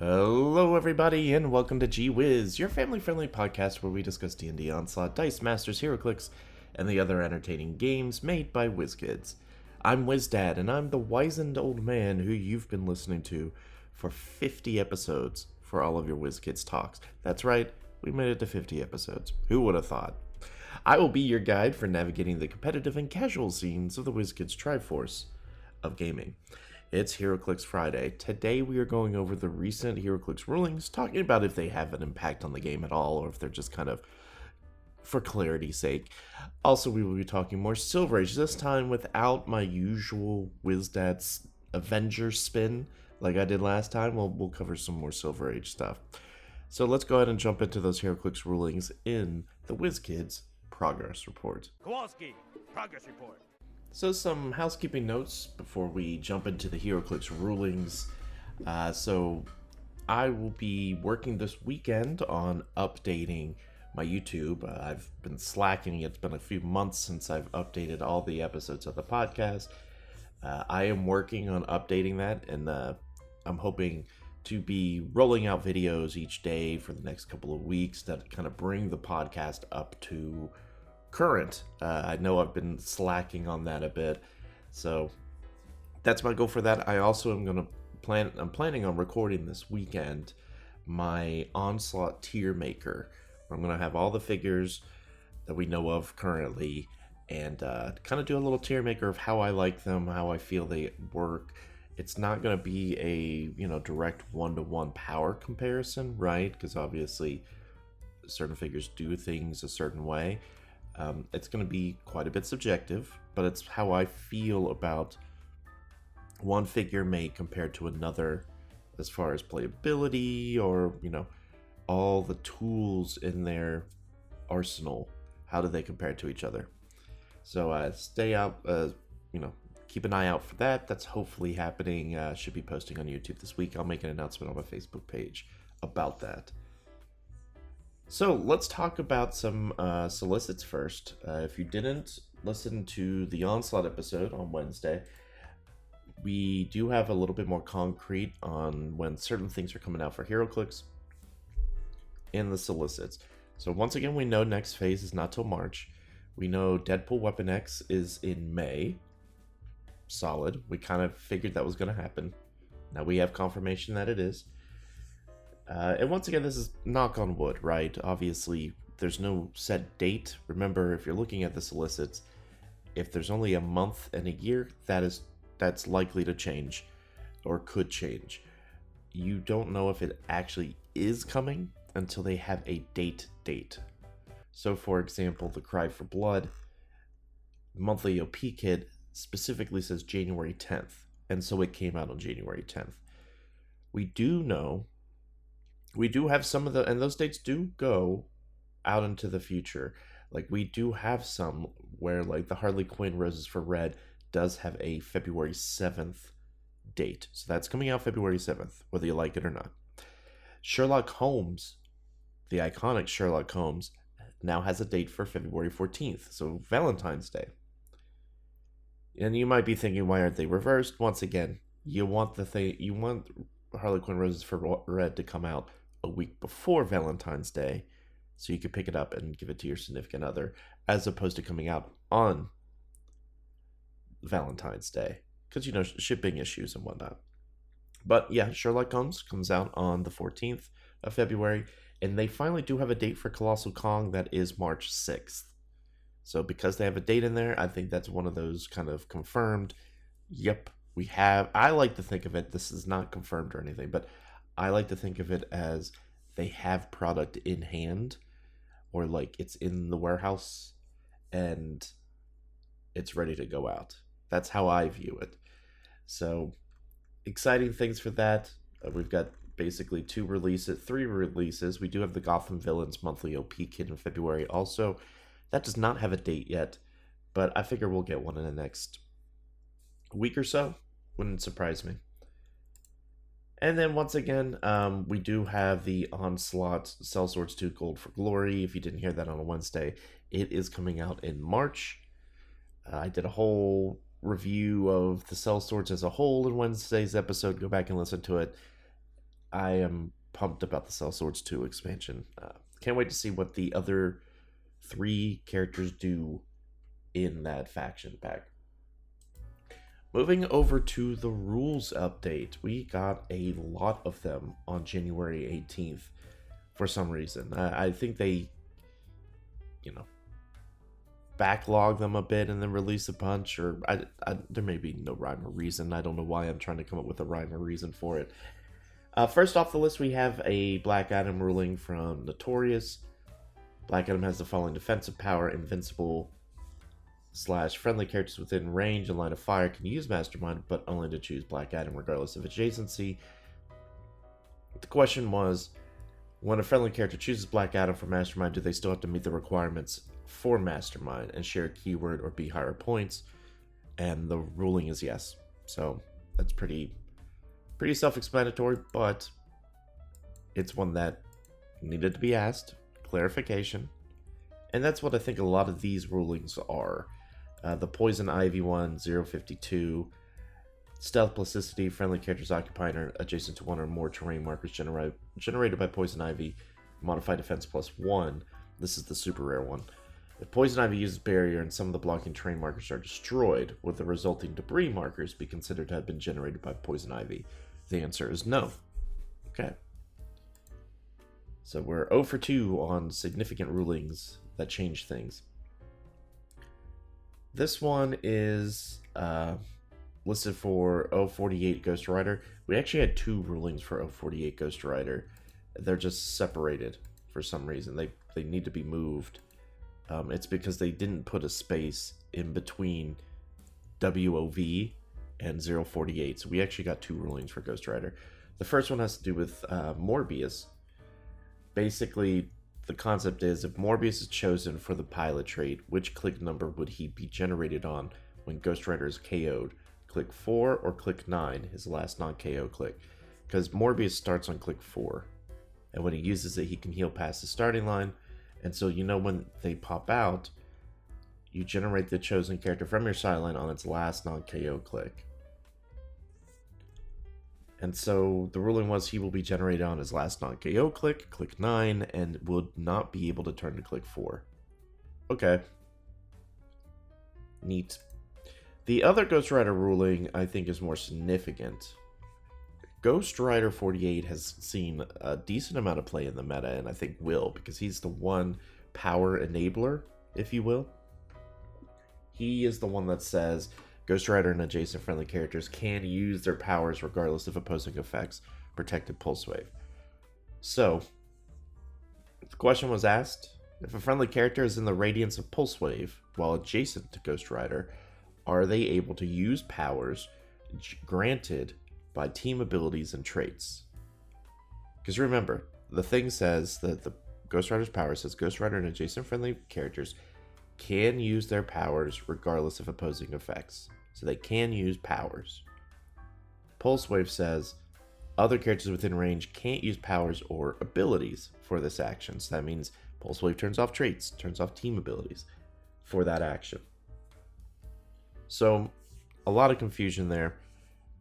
Hello, everybody, and welcome to Whiz, your family-friendly podcast where we discuss D&D Onslaught, Dice Masters, Heroclix, and the other entertaining games made by WizKids. I'm WizDad, and I'm the wizened old man who you've been listening to for 50 episodes for all of your WizKids talks. That's right, we made it to 50 episodes. Who would have thought? I will be your guide for navigating the competitive and casual scenes of the WizKids Triforce of gaming. It's Heroclix Friday. Today we are going over the recent Heroclix rulings, talking about if they have an impact on the game at all, or if they're just kind of for clarity's sake. Also, we will be talking more Silver Age, this time without my usual WizDad's Avenger spin like I did last time. We'll cover some more Silver Age stuff. So let's go ahead and jump into those Heroclix rulings in the WizKids Progress Report. Kowalski, Progress Report. So some housekeeping notes before we jump into the Heroclix rulings. So I will be working this weekend on updating my YouTube. I've been slacking. It's been a few months since I've updated all the episodes of the podcast. I am working on updating that, and I'm hoping to be rolling out videos each day for the next couple of weeks that kind of bring the podcast up to current. I know I've been slacking on that a bit, so that's my goal for that. I also am I'm planning on recording this weekend my Onslaught tier maker. I'm gonna have all the figures that we know of currently, and kind of do a little tier maker of how I like them, how I feel they work. It's not gonna be a direct one-to-one power comparison, right? Because obviously certain figures do things a certain way. It's going to be quite a bit subjective, but it's how I feel about one figure made compared to another as far as playability or, all the tools in their arsenal. How do they compare to each other? So stay out, keep an eye out for that. That's hopefully happening. Should be posting on YouTube this week. I'll make an announcement on my Facebook page about that. So let's talk about some solicits first. If you didn't listen to the Onslaught episode on Wednesday, we do have a little bit more concrete on when certain things are coming out for Heroclix in the solicits. So once again, we know next phase is not till March. We know Deadpool Weapon X is in May. Solid. We kind of figured that was going to happen. Now we have confirmation that it is. And once again, this is knock on wood, right? Obviously, there's no set date. Remember, if you're looking at the solicits, if there's only a month and a year, that's likely to change or could change. You don't know if it actually is coming until they have a date. So, for example, the Cry for Blood monthly OP kit specifically says January 10th, and so it came out on January 10th. We do have some of and those dates do go out into the future. Like, we do have some where, like, the Harley Quinn Roses for Red does have a February 7th date. So that's coming out February 7th, whether you like it or not. Sherlock Holmes, the iconic Sherlock Holmes, now has a date for February 14th, so Valentine's Day. And you might be thinking, why aren't they reversed? Once again, you want Harley Quinn Roses for Red to come out a week before Valentine's Day, so you can pick it up and give it to your significant other, as opposed to coming out on Valentine's Day, because shipping issues and whatnot. But yeah, Sherlock Holmes comes out on the 14th of February, and they finally do have a date for Colossal Kong that is March 6th. So because they have a date in there, I think that's one of those kind of confirmed. Yep, we have. I like to think of it, this is not confirmed or anything, but I like to think of it as they have product in hand, or like it's in the warehouse and it's ready to go out. That's how I view it. So exciting things for that. We've got basically three releases. We do have the Gotham Villains monthly OP kit in February also. That does not have a date yet, but I figure we'll get one in the next week or so. Wouldn't surprise me. And then once again, we do have the Onslaught Cell Swords 2 Gold for Glory. If you didn't hear that on a Wednesday, it is coming out in March. I did a whole review of the Cell Swords as a whole in Wednesday's episode. Go back and listen to it. I am pumped about the Cell Swords 2 expansion. Can't wait to see what the other 3 characters do in that faction pack. Moving over to the rules update, we got a lot of them on January 18th for some reason. I think they, backlog them a bit and then release a bunch, or there may be no rhyme or reason. I don't know why I'm trying to come up with a rhyme or reason for it. First off the list, we have a Black Adam ruling from Notorious. Black Adam has the following defensive power: invincible / friendly characters within range and line of fire can use Mastermind, but only to choose Black Adam regardless of adjacency. The question was, when a friendly character chooses Black Adam for Mastermind, do they still have to meet the requirements for Mastermind and share a keyword or be higher points? And the ruling is yes. So that's pretty self-explanatory, but it's one that needed to be asked. Clarification. And that's what I think a lot of these rulings are. The Poison Ivy one, 052. Stealth Plasticity, friendly characters occupying or adjacent to one or more terrain markers generated by Poison Ivy, modify defense +1. This is the super rare one. If Poison Ivy uses barrier and some of the blocking terrain markers are destroyed, would the resulting debris markers be considered to have been generated by Poison Ivy? The answer is no. Okay. So we're 0 for 2 on significant rulings that change things. This one is listed for 048 Ghost Rider. We actually had 2 rulings for 048 Ghost Rider. They're just separated for some reason. They need to be moved. It's because they didn't put a space in between WOV and 048. So we actually got 2 rulings for Ghost Rider. The first one has to do with Morbius. Basically, the concept is, if Morbius is chosen for the pilot trait, which click number would he be generated on when Ghost Rider is KO'd? Click 4 or click 9, his last non-KO click. Because Morbius starts on click 4. And when he uses it, he can heal past the starting line. And so when they pop out, you generate the chosen character from your sideline on its last non-KO click. And so the ruling was he will be generated on his last non-KO click, click 9, and would not be able to turn to click 4. Okay. Neat. The other Ghost Rider ruling, I think, is more significant. Ghost Rider 48 has seen a decent amount of play in the meta, and I think will, because he's the one power enabler, if you will. He is the one that says Ghost Rider and adjacent friendly characters can use their powers regardless of opposing effects, protected pulse wave. So, the question was asked, if a friendly character is in the radiance of pulse wave while adjacent to Ghost Rider, are they able to use powers granted by team abilities and traits? Because remember, the thing says that the Ghost Rider's power says Ghost Rider and adjacent friendly characters can use their powers regardless of opposing effects. So they can use powers. Pulse Wave says other characters within range can't use powers or abilities for this action. So that means Pulse Wave turns off traits, turns off team abilities for that action. So a lot of confusion there.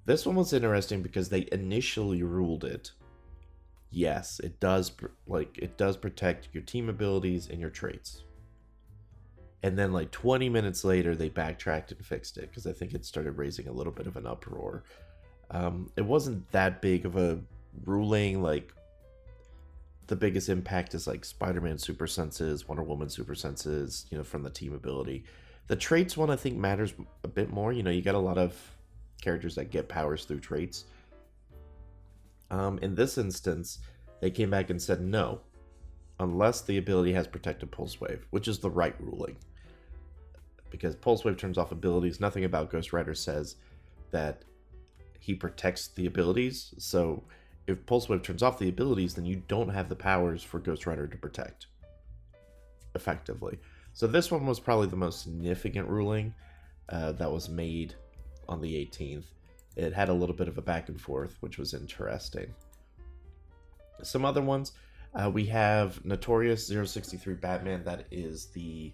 This one was interesting because they initially ruled it. Yes, it does protect your team abilities and your traits. And then 20 minutes later, they backtracked and fixed it because I think it started raising a little bit of an uproar. It wasn't that big of a ruling. The biggest impact is Spider-Man super senses, Wonder Woman super senses, from the team ability. The traits one I think matters a bit more. You got a lot of characters that get powers through traits. In this instance, they came back and said no, unless the ability has protected pulse wave, which is the right ruling. Because pulse wave turns off abilities. Nothing about Ghost Rider says that he protects the abilities. So if pulse wave turns off the abilities, then you don't have the powers for Ghost Rider to protect effectively. So this one was probably the most significant ruling that was made on the 18th. It had a little bit of a back and forth, which was interesting. Some other ones, we have Notorious 063 Batman. That is the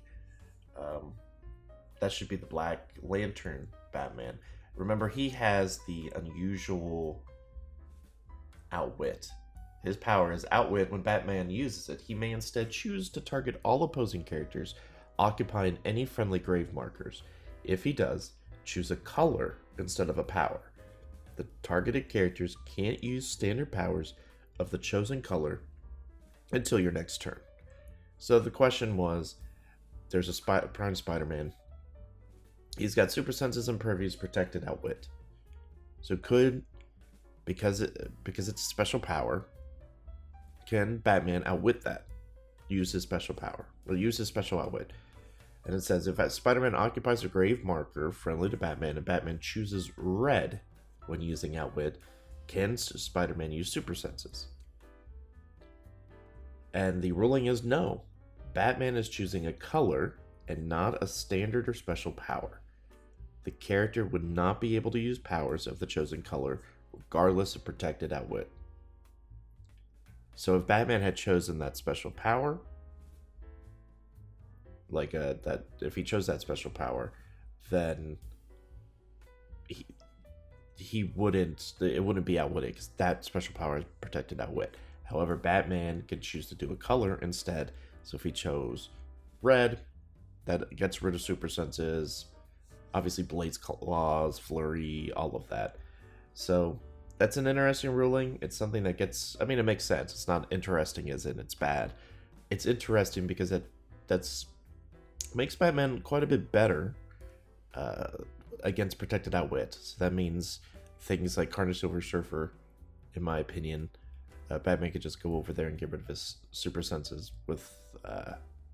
that should be the Black Lantern Batman. Remember, he has the unusual Outwit. His power is Outwit. When Batman uses it, he may instead choose to target all opposing characters occupying any friendly grave markers. If he does, choose a color instead of a power. The targeted characters can't use standard powers of the chosen color until your next turn. So the question was, there's a Prime Spider-Man. He's got super senses, impervious, protected, outwit. So because it's a special power, can Batman outwit that? Use his special power. Or use his special outwit. And it says, if Spider-Man occupies a grave marker friendly to Batman and Batman chooses red when using outwit, can Spider-Man use super senses? And the ruling is no. Batman is choosing a color and not a standard or special power. The character would not be able to use powers of the chosen color, regardless of protected outwit. So if Batman had chosen that special power, if he chose that special power, then it wouldn't be outwitted, because that special power is protected outwit. However, Batman can choose to do a color instead. So if he chose red, that gets rid of super senses, obviously Blade's Claws, Flurry, all of that. So that's an interesting ruling. It's something that it makes sense. It's not interesting as in it's bad. It's interesting because that's makes Batman quite a bit better against protected outwit. So that means things like Carnage Silver Surfer, in my opinion, Batman could just go over there and get rid of his super senses with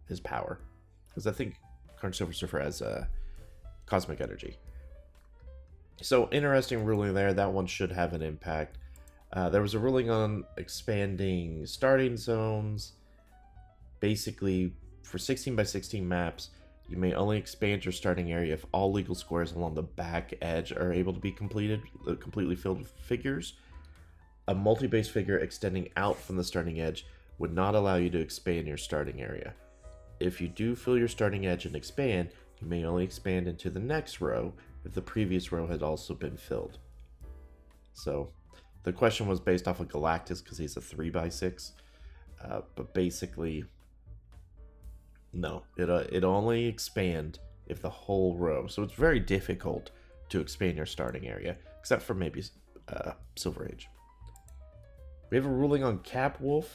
his power. Because I think Carnage Silver Surfer has cosmic energy. So interesting ruling there. That one should have an impact. There was a ruling on expanding starting zones. Basically, for 16 by 16 maps, you may only expand your starting area if all legal squares along the back edge are able to be completely filled with figures. A multi-base figure extending out from the starting edge would not allow you to expand your starting area. If you do fill your starting edge and expand, you may only expand into the next row if the previous row had also been filled. So the question was based off of Galactus because he's a 3x6, but basically, no, it'll only expand if the whole row. So it's very difficult to expand your starting area, except for maybe Silver Age. We have a ruling on Capwolf.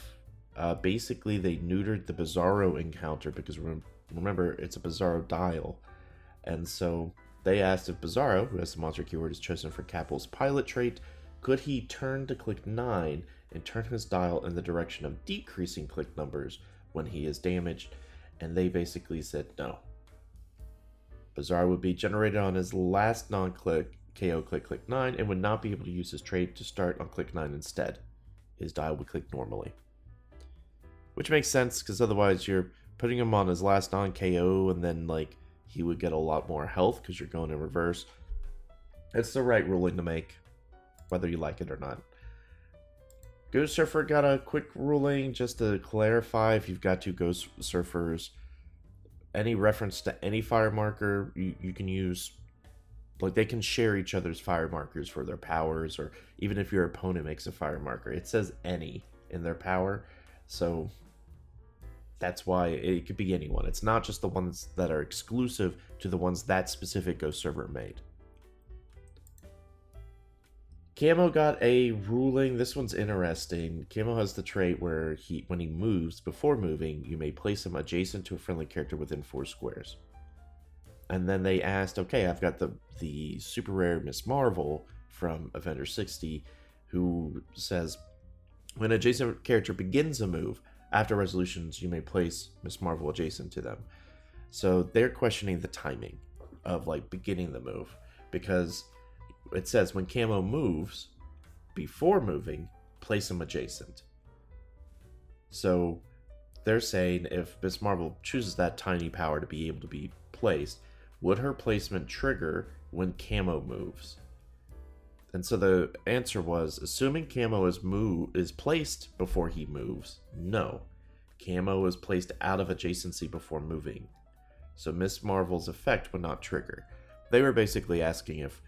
Basically, they neutered the Bizarro encounter because remember, it's a Bizarro dial. And so they asked if Bizarro, who has the monster keyword, is chosen for Capwolf's pilot trait, could he turn to click 9 and turn his dial in the direction of decreasing click numbers when he is damaged? And they basically said no. Bizarro would be generated on his last non-click KO click 9 and would not be able to use his trait to start on click 9 instead. His dial would click normally. Which makes sense, because otherwise you're putting him on his last non-KO and then he would get a lot more health because you're going in reverse. It's the right ruling to make, whether you like it or not. Ghost Surfer got a quick ruling just to clarify. If you've got two Ghost Surfers, any reference to any fire marker you can use, they can share each other's fire markers for their powers, or even if your opponent makes a fire marker, it says any in their power. So that's why it could be anyone. It's not just the ones that are exclusive to the ones that specific Ghost Server made. Camo got a ruling. This one's interesting. Camo has the trait where when he moves, before moving, you may place him adjacent to a friendly character within 4 squares. And then they asked, okay, I've got the super rare Miss Marvel from Avenger 60, who says, when an adjacent character begins a move, after resolutions, you may place Miss Marvel adjacent to them. So they're questioning the timing of beginning the move, because it says when Camo moves, before moving, place him adjacent. So they're saying if Miss Marvel chooses that tiny power to be able to be placed, would her placement trigger when Camo moves? And so the answer was, assuming Camo is placed before he moves, no. Camo is placed out of adjacency before moving. So Miss Marvel's effect would not trigger. They were basically asking if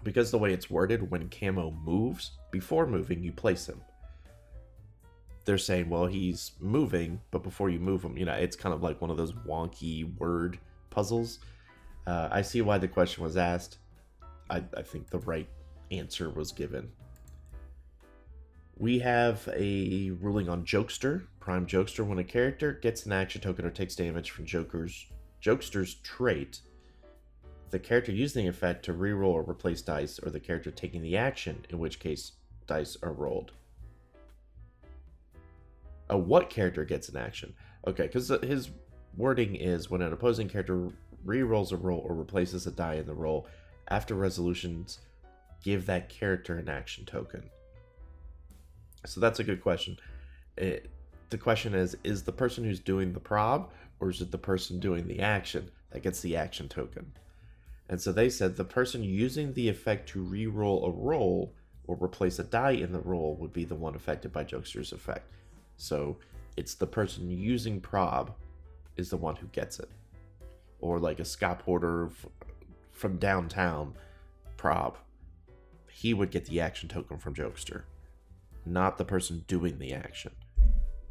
because the way it's worded, when camo moves, before moving, you place him. They're saying, well, he's moving, but before you move him, it's kind of like one of those wonky word puzzles. I see why the question was asked. I think the right answer was given. We have a ruling on Jokester. Prime Jokester, when a character gets an action token or takes damage from Jokester's trait, the character using the effect to reroll or replace dice, or the character taking the action, in which case dice are rolled. What character gets an action? Okay, because his wording is when an opposing character rerolls a roll or replaces a die in the roll, after resolutions, give that character an action token. So that's a good question. The question is the person who's doing the prob, or is it the person doing the action that gets the action token? And so they said the person using the effect to re-roll a roll or replace a die in the roll would be the one affected by Jokester's effect. So it's the person using prob is the one who gets it. Or like a Scott Porter from downtown prob, he would get the action token from Jokester, not the person doing the action.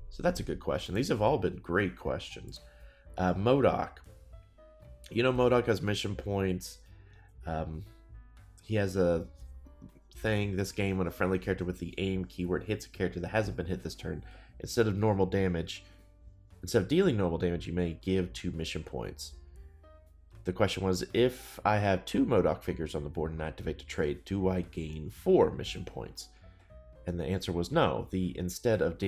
So that's a good question. These have all been great questions. MODOK. MODOK has mission points. He has a thing this game when a friendly character with the aim keyword hits a character that hasn't been hit this turn. Instead of dealing normal damage, you may give 2 mission points. The question was, if I have 2 MODOK figures on the board and activate the trade, do I gain 4 mission points? And the answer was no. The instead of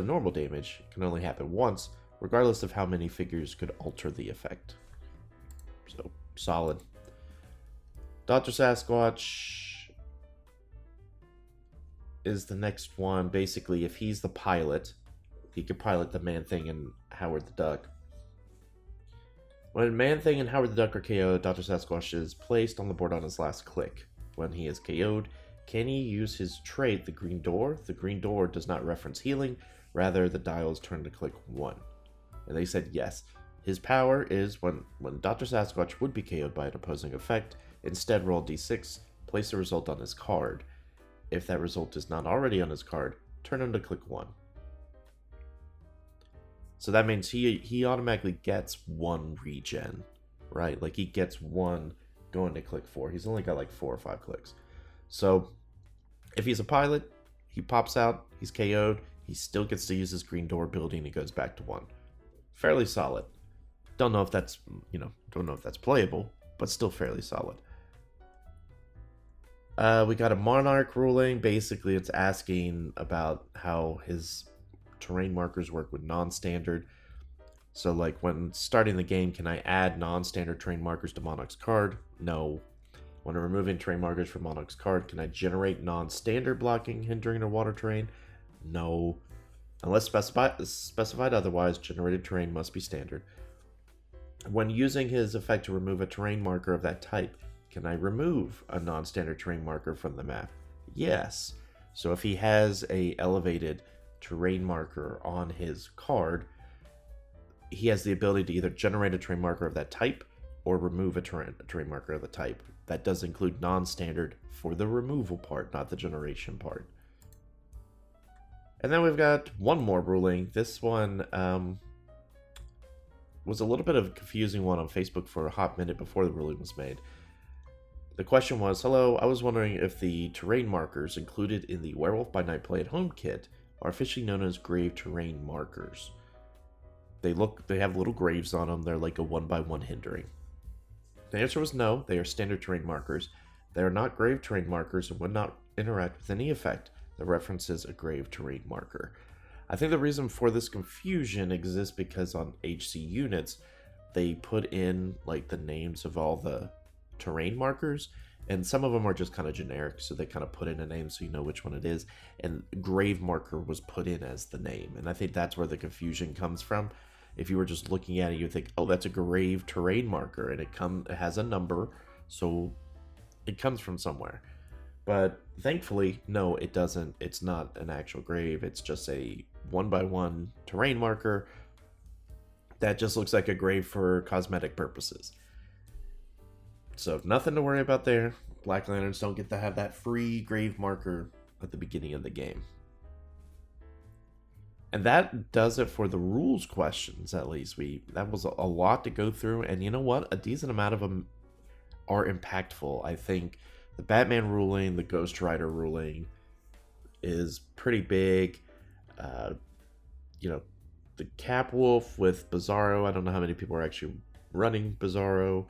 normal damage can only happen once, regardless of how many figures could alter the effect. So, solid. Dr. Sasquatch is the next one. Basically, if he's the pilot, he could pilot the Man-Thing and Howard the Duck. When Man-Thing and Howard the Duck are KO'd, Dr. Sasquatch is placed on the board on his last click. When he is KO'd, can he use his trait, the Green Door? The Green Door does not reference healing, rather the dial is turned to click 1. And they said yes. His power is when Dr. Sasquatch would be KO'd by an opposing effect, instead roll d6, place the result on his card. If that result is not already on his card, turn him to click 1. So that means he automatically gets 1 regen, right? Like he gets 1 going to click 4. He's only got like 4 or 5 clicks. So if he's a pilot, he pops out, he's KO'd, he still gets to use his Green Door ability and he goes back to 1. Fairly solid. Don't know if that's playable, but still fairly solid. We got a Monarch ruling. Basically, it's asking about how his terrain markers work with non-standard. So, like, when starting the game, can I add non-standard terrain markers to Monarch's card? No. When removing terrain markers from Monarch's card, can I generate non-standard blocking, hindering, or water terrain? No. Unless specified otherwise, generated terrain must be standard. When using his effect to remove a terrain marker of that type, can I remove a non-standard terrain marker from the map? Yes. So if he has a elevated terrain marker on his card, he has the ability to either generate a terrain marker of that type or remove a terrain marker of the type. That does include non-standard for the removal part, not the generation part. And then we've got one more ruling. This one was a little bit of a confusing one on Facebook for a hot minute before the ruling was made. The question was, hello, I was wondering if the terrain markers included in the Werewolf by Night Play at Home kit are officially known as grave terrain markers. They have little graves on them. They're like a 1x1 hindering. The answer was no, they are standard terrain markers. They are not grave terrain markers and would not interact with any effect that references a grave terrain marker. I think the reason for this confusion exists because on HC units, they put in like the names of all the terrain markers, and some of them are just kind of generic, so they kind of put in a name so you know which one it is, and grave marker was put in as the name, and I think that's where the confusion comes from. If you were just looking at it, you think, oh, that's a grave terrain marker, and it has a number, so it comes from somewhere. But thankfully, no, it doesn't. It's not an actual grave. It's just a 1x1 terrain marker that just looks like a grave for cosmetic purposes. So nothing to worry about there. Black Lanterns don't get to have that free grave marker at the beginning of the game. And that does it for the rules questions, at least. That was a lot to go through, and you know what? A decent amount of them are impactful. I think the Batman ruling, the Ghost Rider ruling is pretty big. The Capwolf with Bizarro. I don't know how many people are actually running Bizarro.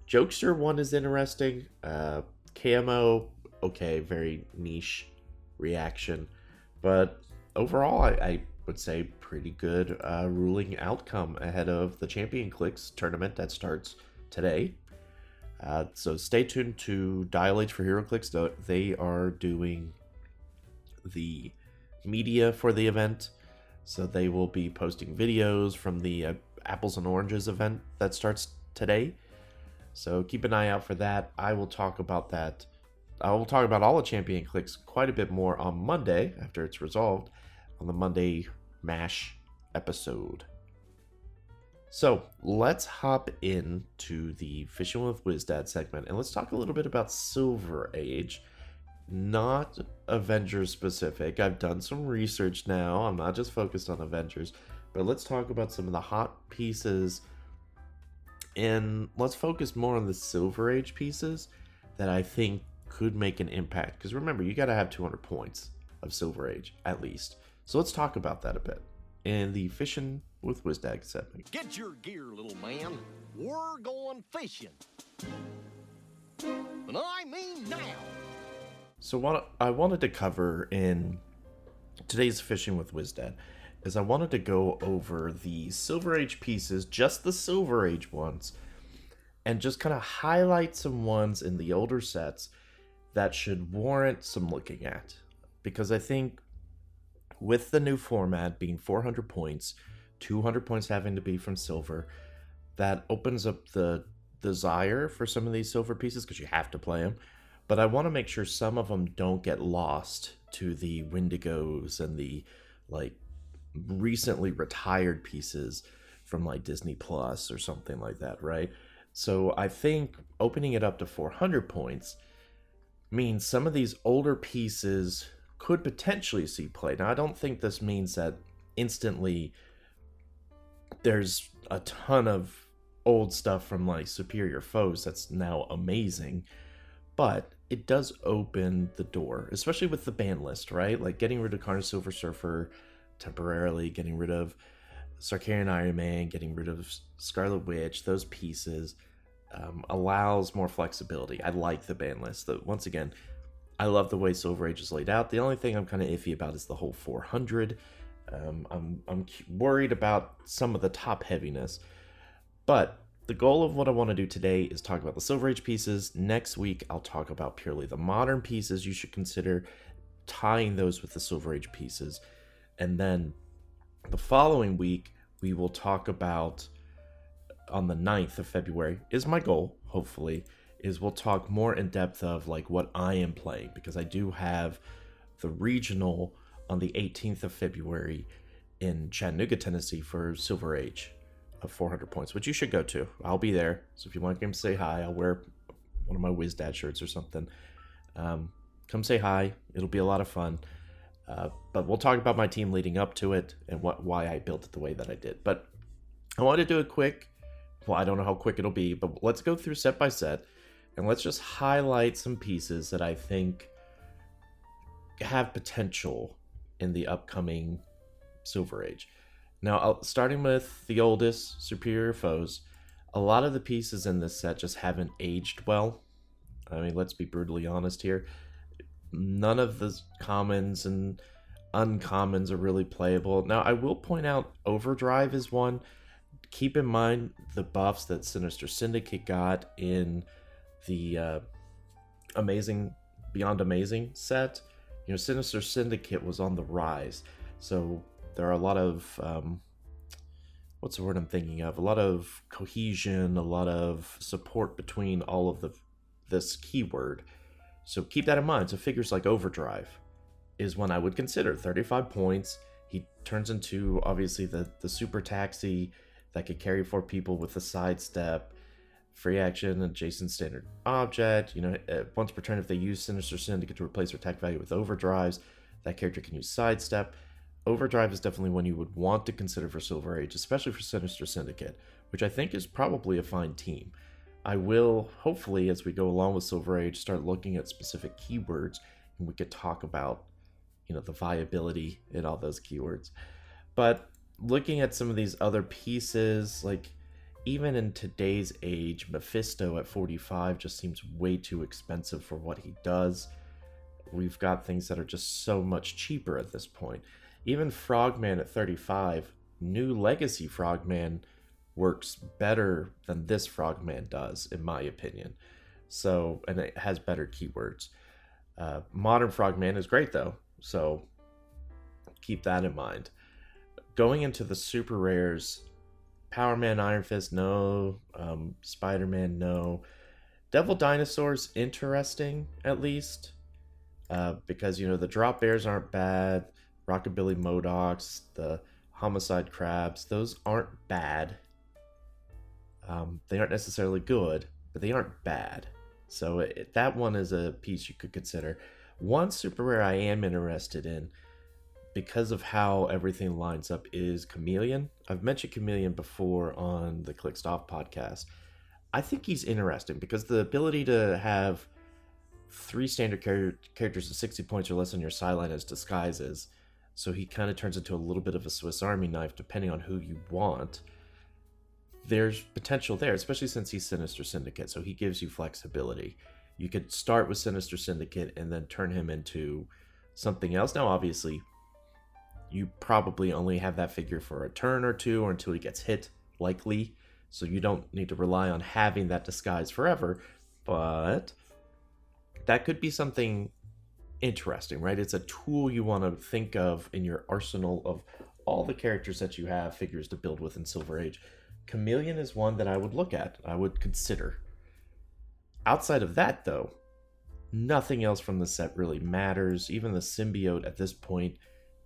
Jokester one is interesting. Camo, okay, very niche reaction. But overall, I would say pretty good ruling outcome ahead of the Heroclix tournament that starts today. So stay tuned to Dial H for Heroclix. They are doing the media for the event. So they will be posting videos from the Apples and Oranges event that starts today. So keep an eye out for that. I will talk about that. I will talk about all the Heroclix quite a bit more on Monday after it's resolved on the Monday MASH episode. So let's hop into the Fishing with WizDad segment and let's talk a little bit about Silver Age. Not Avengers specific. I've done some research now. I'm not just focused on Avengers, but let's talk about some of the hot pieces and let's focus more on the Silver Age pieces that I think could make an impact. Because remember, you got to have 200 points of Silver Age at least. So let's talk about that a bit in the Fishing with WizDad segment. Get your gear, little man. We're going fishing. And I mean now. So what I wanted to cover in today's Fishing with WizDad is I wanted to go over the Silver Age pieces, just the Silver Age ones, and just kind of highlight some ones in the older sets that should warrant some looking at. Because I think with the new format being 400 points, 200 points having to be from silver, that opens up the desire for some of these silver pieces because you have to play them. But I want to make sure some of them don't get lost to the Wendigos and the recently retired pieces from Disney Plus or something like that, right? So I think opening it up to 400 points means some of these older pieces could potentially see play. Now, I don't think this means that instantly there's a ton of old stuff from Superior Foes that's now amazing, but it does open the door, especially with the ban list, right? Getting rid of Carnage Silver Surfer temporarily, getting rid of Sarkarian Iron Man, getting rid of Scarlet Witch, those pieces allows more flexibility. I like the ban list. Once again, I love the way Silver Age is laid out. The only thing I'm kind of iffy about is the whole 400. I'm worried about some of the top heaviness. But the goal of what I want to do today is talk about the Silver Age pieces. Next week, I'll talk about purely the modern pieces. You should consider tying those with the Silver Age pieces. And then the following week, we will talk about, on the 9th of February, is my goal, hopefully, is we'll talk more in depth of what I am playing, because I do have the regional on the 18th of February in Chattanooga, Tennessee for Silver Age of 400 points, which you should go to. I'll be there. So if you want to come say hi, I'll wear one of my WizDad shirts or something. Come say hi. It'll be a lot of fun. But we'll talk about my team leading up to it and why I built it the way that I did. But I want to do it quick. Well, I don't know how quick it'll be, but let's go through set by set and let's just highlight some pieces that I think have potential in the upcoming Silver Age. Now, starting with the oldest, Superior Foes, a lot of the pieces in this set just haven't aged well. I mean, let's be brutally honest here. None of the commons and uncommons are really playable. Now, I will point out Overdrive is one. Keep in mind the buffs that Sinister Syndicate got in the Beyond Amazing set. You know, Sinister Syndicate was on the rise. So there are a lot of, what's the word I'm thinking of? A lot of cohesion, a lot of support between all of this keyword. So keep that in mind. So figures like Overdrive is one I would consider. 35 points. He turns into, obviously, the super taxi that could carry 4 people with a sidestep. free action, adjacent standard object. Once per turn, if they use Sinister Syndicate to replace their attack value with overdrives, that character can use sidestep. Overdrive is definitely one you would want to consider for Silver Age, especially for Sinister Syndicate, which I think is probably a fine team. I will, hopefully, as we go along with Silver Age, start looking at specific keywords, and we could talk about, the viability in all those keywords. But looking at some of these other pieces, like even in today's age, Mephisto at 45 just seems way too expensive for what he does. We've got things that are just so much cheaper at this point. Even Frogman at 35, new Legacy Frogman works better than this Frogman does, in my opinion. So, and it has better keywords. Modern Frogman is great though, so keep that in mind. Going into the super rares, Power Man, Iron Fist, no. Spider-Man, no. Devil Dinosaur's interesting, at least. Because, the Drop Bears aren't bad. Rockabilly Modocs, the Homicide Crabs, those aren't bad. They aren't necessarily good, but they aren't bad. So that one is a piece you could consider. One super rare I am interested in, because of how everything lines up, is Chameleon. I've mentioned Chameleon before on the Clicked Off podcast. I think he's interesting because the ability to have 3 standard characters at 60 points or less on your sideline as disguises, so he kind of turns into a little bit of a Swiss Army knife depending on who you want. There's potential there, especially since he's Sinister Syndicate, so he gives you flexibility. You could start with Sinister Syndicate and then turn him into something else. Now, obviously, you probably only have that figure for a turn or two, or until he gets hit, likely. So you don't need to rely on having that disguise forever. But that could be something interesting, right? It's a tool you want to think of in your arsenal of all the characters that you have figures to build with in Silver Age. Chameleon is one that I would look at, I would consider. Outside of that, though, nothing else from the set really matters. Even the symbiote at this point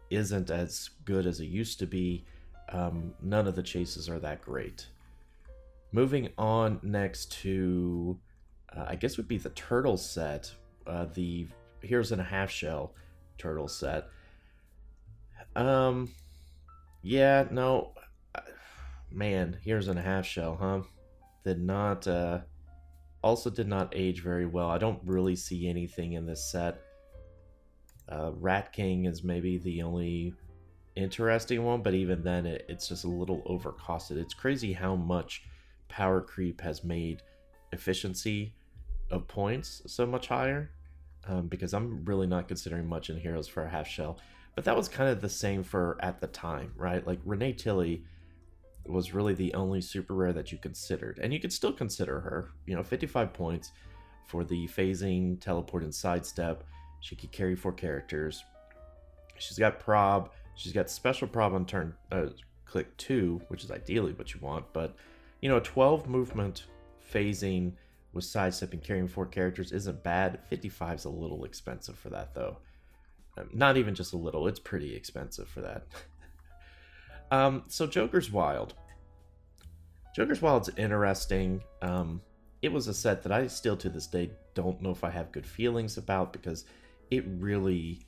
isn't as good as it used to be. None of the chases are that great. Moving on next to, I guess would be the turtle set, the Heroes in a Half Shell turtle set. Yeah, no, man, Heroes in a Half Shell, huh? Also did not age very well. I don't really see anything in this set. Rat King is maybe the only interesting one, but even then it's just a little overcosted. It's crazy how much power creep has made efficiency of points so much higher, because I'm really not considering much in Heroes for a Half Shell. But that was kind of the same for at the time, right? Like Renee Tilly was really the only super rare that you considered, and you could still consider her. 55 points for the phasing, teleport, and sidestep. She could carry 4 characters. She's got prob. She's got special prob on turn click 2, which is ideally what you want. But 12 movement phasing with sidestep and carrying 4 characters isn't bad. 55 is a little expensive for that, though. Not even just a little. It's pretty expensive for that. So Joker's Wild. Joker's Wild's interesting. It was a set that I still to this day don't know if I have good feelings about, because it really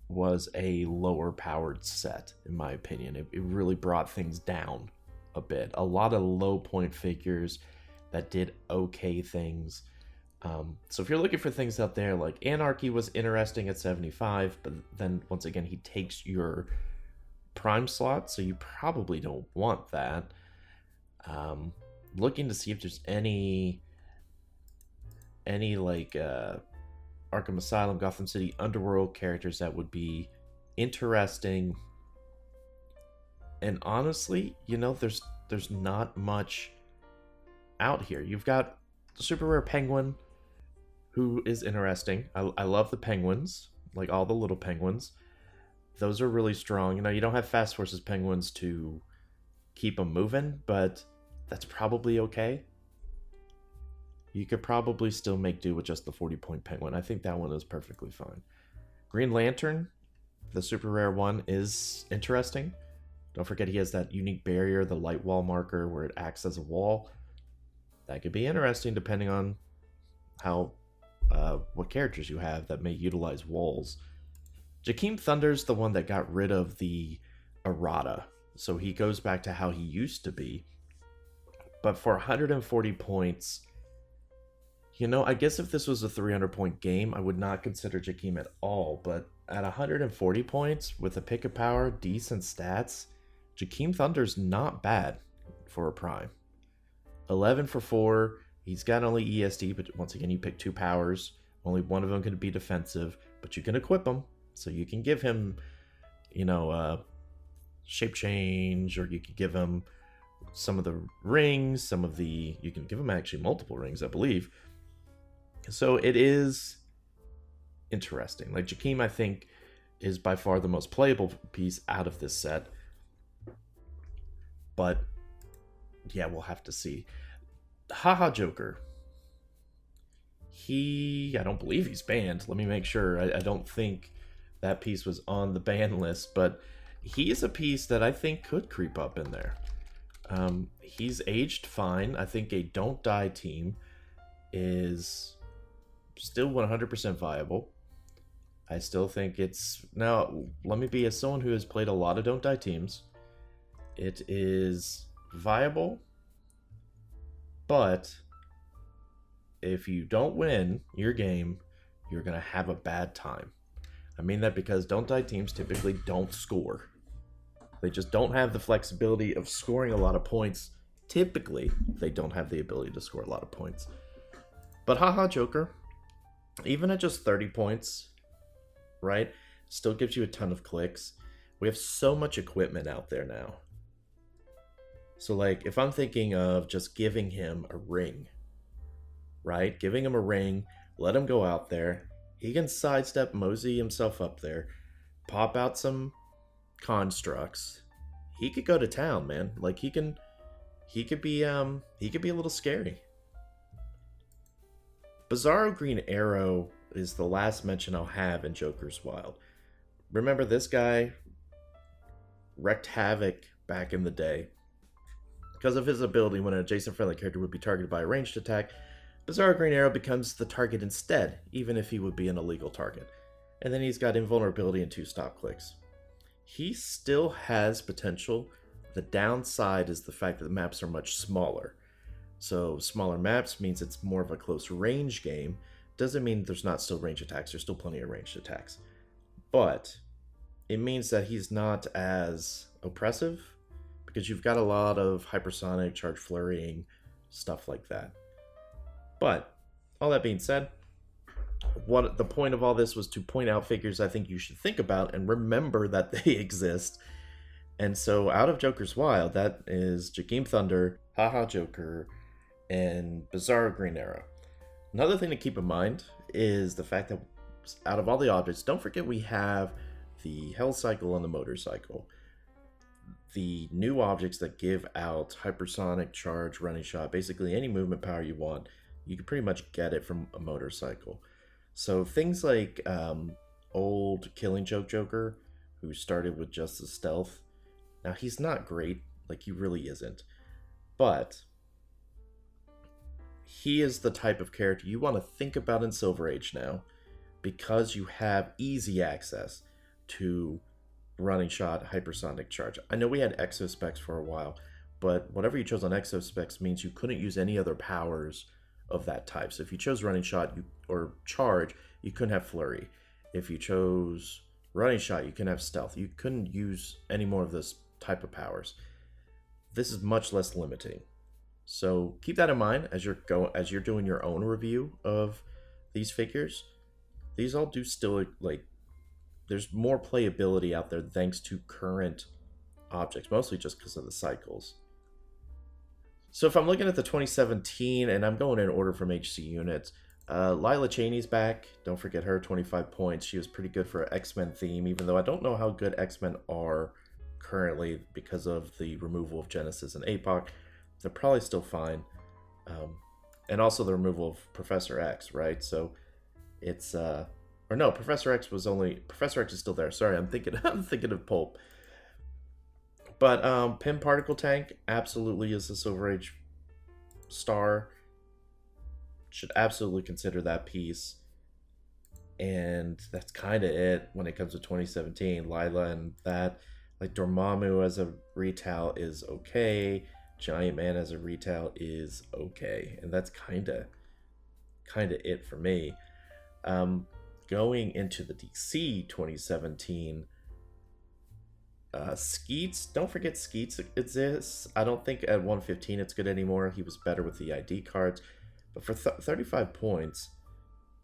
was a lower powered set, in my opinion. It really brought things down a bit. A lot of low point figures that did okay things. So if you're looking for things out there, like Anarchy was interesting at 75, but then once again, he takes your prime slot, so you probably don't want that. Looking to see if there's any like Arkham Asylum, Gotham City, Underworld characters that would be interesting. And honestly, there's not much out here. You've got the super rare Penguin, who is interesting. I love the penguins, like all the little penguins. Those are really strong. You don't have Fast Forces penguins to keep them moving, but that's probably okay. You could probably still make do with just the 40-point penguin. I think that one is perfectly fine. Green Lantern, the super rare one, is interesting. Don't forget he has that unique barrier, the light wall marker, where it acts as a wall. That could be interesting depending on how what characters you have that may utilize walls. Jakeem Thunder's the one that got rid of the errata, so he goes back to how he used to be. But for 140 points, I guess if this was a 300-point game, I would not consider Jakeem at all. But at 140 points, with a pick of power, decent stats, Jakeem Thunder's not bad for a prime. 11 for 4. He's got only ESD, but once again, you pick 2 powers. Only one of them can be defensive, but you can equip him. So you can give him, shape change, or you can give him some of the rings, you can give him actually multiple rings, I believe. So it is interesting. Like, Jakeem, I think, is by far the most playable piece out of this set. But, yeah, we'll have to see. Haha Joker. I don't believe he's banned. Let me make sure. I don't think that piece was on the ban list, but he is a piece that I think could creep up in there. He's aged fine. I think a Don't Die team is still 100% viable. I still think it's... Now, let me be, as someone who has played a lot of Don't Die teams, it is viable, but if you don't win your game, you're going to have a bad time. I mean that because Don't Die teams typically don't score. They just don't have the flexibility of scoring a lot of points. Typically, they don't have the ability to score a lot of points. But Haha Joker, even at just 30 points, right, still gives you a ton of clicks. We have so much equipment out there now. So, like, if I'm thinking of just giving him a ring, right? Giving him a ring, let him go out there. He can sidestep, mosey himself up there, pop out some constructs. He could go to town, man. Like, he could be a little scary. Bizarro Green Arrow is the last mention I'll have in Joker's Wild. Remember, this guy wreaked havoc back in the day. Because of his ability, when an adjacent friendly character would be targeted by a ranged attack, Bizarro Green Arrow becomes the target instead, even if he would be an illegal target. And then he's got invulnerability and 2 stop clicks. He still has potential. The downside is the fact that the maps are much smaller. So smaller maps means it's more of a close range game. Doesn't mean there's not still range attacks. There's still plenty of ranged attacks. But it means that he's not as oppressive, because you've got a lot of hypersonic, charge flurrying, stuff like that. But all that being said, what the point of all this was to point out figures I think you should think about and remember that they exist. And so out of Joker's Wild, that is Jakeem Thunder, Haha Joker, and Bizarro Green Arrow. Another thing to keep in mind is the fact that out of all the objects, don't forget we have the Hell Cycle and the Motorcycle. The new objects that give out hypersonic, charge, running shot, basically any movement power you want, you can pretty much get it from a motorcycle. So things like old Killing Joke Joker, who started with just the stealth. Now, he's not great, like, he really isn't. But he is the type of character you want to think about in Silver Age now, because you have easy access to running shot, hypersonic charge. I know we had exospecs for a while, but whatever you chose on exospecs means you couldn't use any other powers of that type. So if you chose running shot or charge, you couldn't have flurry. If you chose running shot, you couldn't have stealth. You couldn't use any more of this type of powers. This is much less limiting. So keep that in mind as you're doing your own review of these figures. These all do still, like, there's more playability out there thanks to current objects, mostly just because of the cycles. So if I'm looking at the 2017, and I'm going in order from HC units, Lila Cheney's back. Don't forget her, 25 points. She was pretty good for an X-Men theme, even though I don't know how good X-Men are currently because of the removal of Genesis and APOC. They're probably still fine. And also the removal of Professor X, right? So it's... Or no, Professor X is still there. Sorry, I'm thinking of Pulp. But Pym Particle Tank absolutely is a Silver Age star. Should absolutely consider that piece. And that's kind of it when it comes to 2017. Lila and that, like Dormammu as a retail is okay. Giant Man as a retail is okay, and that's kind of it for me. Going into the DC 2017, Skeets. Don't forget Skeets exists. I don't think at 115 it's good anymore. He was better with the ID cards, but for 35 points,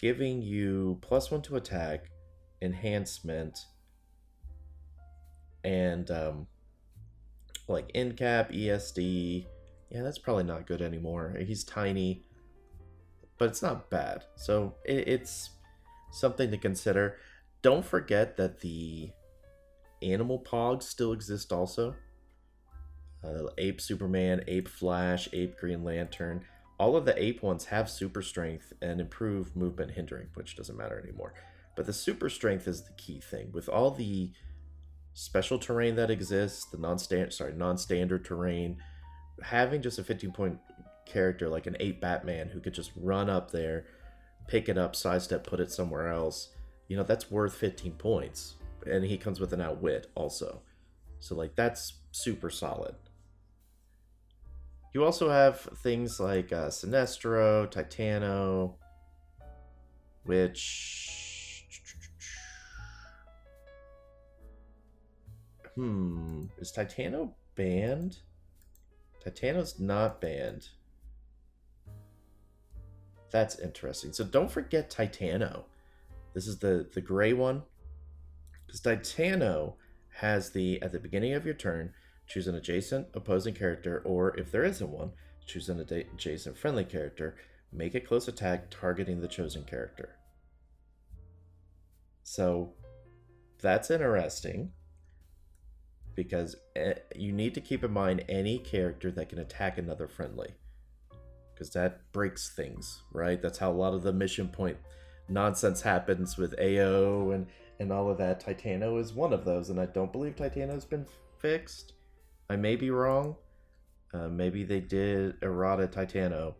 giving you +1 to attack, enhancement, and like in cap, ESD. Yeah, that's probably not good anymore. He's tiny, but it's not bad. So it's something to consider. Don't forget that the animal pogs still exist also. Ape Superman, Ape Flash, Ape Green Lantern. All of the ape ones have super strength and improved movement hindering, which doesn't matter anymore. But the super strength is the key thing. With all the special terrain that exists, the non-standard terrain, having just a 15-point character like an ape Batman who could just run up there, pick it up, sidestep, put it somewhere else, that's worth 15 points. And he comes with an outwit also. So like that's super solid. You also have things like Sinestro, Titano, which... Is Titano banned? Titano's not banned. That's interesting. So don't forget Titano. This is the gray one. Because Titano has at the beginning of your turn, choose an adjacent opposing character, or if there isn't one, choose an adjacent friendly character, make a close attack targeting the chosen character. So that's interesting, because you need to keep in mind any character that can attack another friendly, because that breaks things, right? That's how a lot of the mission point nonsense happens with AO and all of that. Titano is one of those, and I don't believe Titano's been fixed. I may be wrong. Maybe they did errata Titano.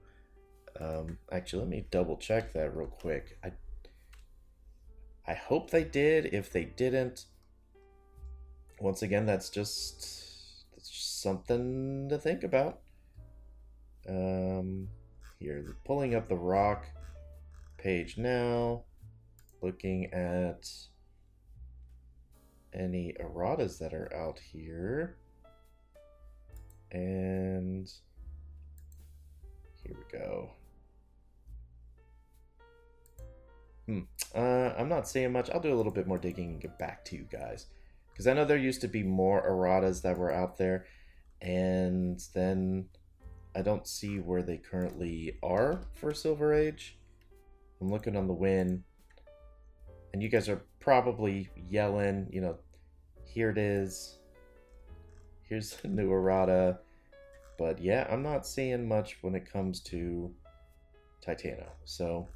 Actually, let me double check that real quick. I hope they did. If they didn't, once again, that's just something to think about. Here, pulling up the Rock page now, looking at any erratas that are out here. And here we go. I'm not seeing much. I'll do a little bit more digging and get back to you guys, because I know there used to be more erratas that were out there, and then I don't see where they currently are for Silver Age. I'm looking on the win, and you guys are probably yelling, here it is. Here's the new errata. But yeah, I'm not seeing much when it comes to Titano. So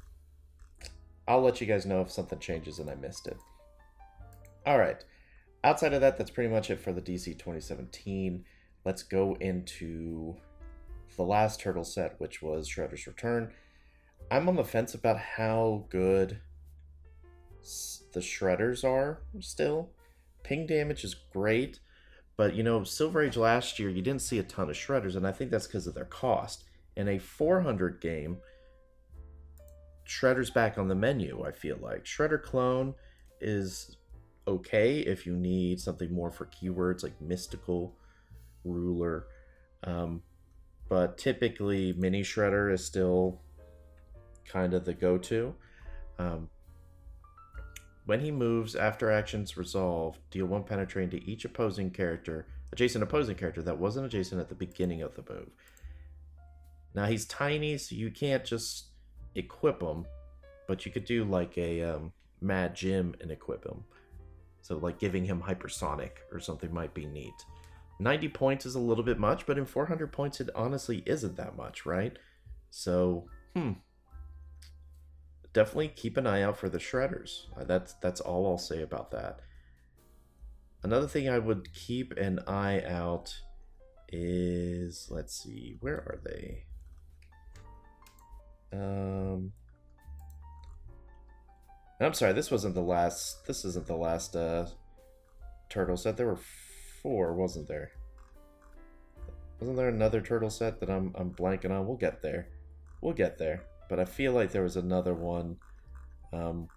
I'll let you guys know if something changes and I missed it. Alright. Outside of that, that's pretty much it for the DC 2017. Let's go into the last Turtle set, which was Shredder's Return. I'm on the fence about how good the Shredders are still. Ping damage is great. But, Silver Age last year, you didn't see a ton of Shredders, and I think that's because of their cost. In a 400 game, Shredder's back on the menu, I feel like. Shredder Clone is okay if you need something more for keywords like Mystical, Ruler. But typically, Mini Shredder is still kind of the go-to. When he moves, after actions resolve, deal 1 penetrating to each adjacent opposing character that wasn't adjacent at the beginning of the move. Now he's tiny, so you can't just equip him, but you could do like a Mad Jim and equip him. So like giving him hypersonic or something might be neat. 90 points is a little bit much, but in 400 points it honestly isn't that much, right? So, definitely keep an eye out for the Shredders. That's all I'll say about that. Another thing I would keep an eye out is, let's see, where are they? I'm sorry, this isn't the last turtle set. There were 4, wasn't there? Wasn't there another turtle set that I'm blanking on? We'll get there. We'll get there. But I feel like there was another one that